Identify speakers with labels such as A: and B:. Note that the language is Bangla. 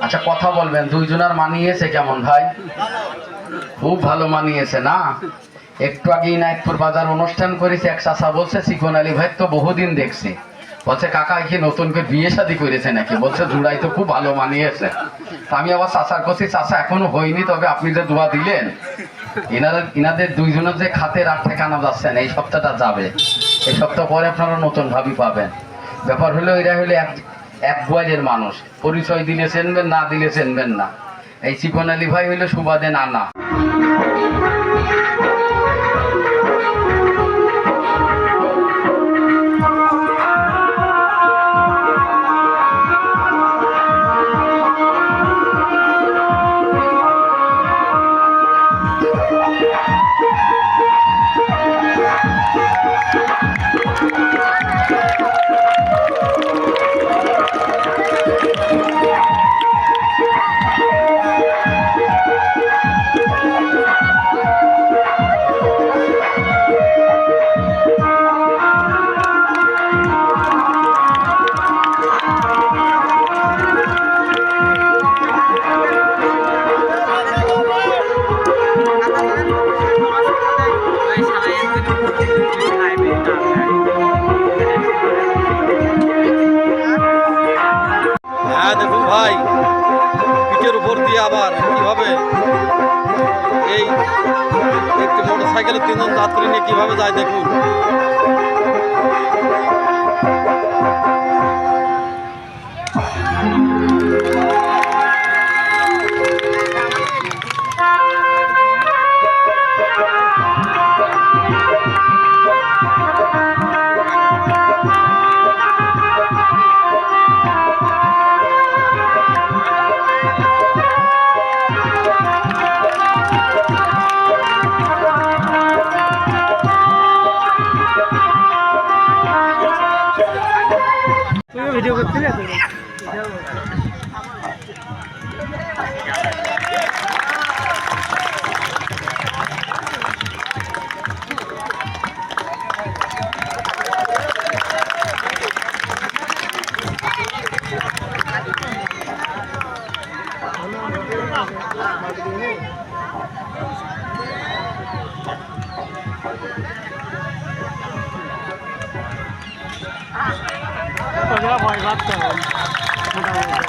A: আচ্ছা কথা বলবেন, দুইজনের মানিয়েছে কেমন ভাই? খুব ভালো মানিয়েছে না? একটু আগেই নাইতপুর বাজার অনুষ্ঠান করেছে, এক চাচা বলছে চিকন আলী ভাই তো বহুদিন দেখছি, বলছে কাকা কি নতুন করে বিয়ে শাদী করেছে নাকি? বলছে জুড়াই তো খুব ভালো মানিয়েছে। আমি আবার চাচার কাছে, চাচা এখনো হয়নি, তবে আপনি যে দোয়া দিলেন ইনাদের দুইজনের যে খাতের আর ঠেকানো যাচ্ছে না, এই সপ্তাহটা যাবে, এই সপ্তাহ পরে আপনারা নতুন ভাবি পাবেন। ব্যাপার হলো এরা হলো এক গোয়ালের মানুষ, পরিচয় দিলে চেনবেন, না দিলে চেনবেন না। এই চিকন আলী ভাই হইলো সুবাদে নানা।
B: হ্যাঁ দেখুন ভাই, পিঠের উপর দিয়ে আবার কিভাবে এই একটি মোটর সাইকেলের তিনজন যাত্রী নিয়ে কিভাবে যায় দেখুন।
C: ভিডিও করতে গেছে ভয় ভাবতে হবে।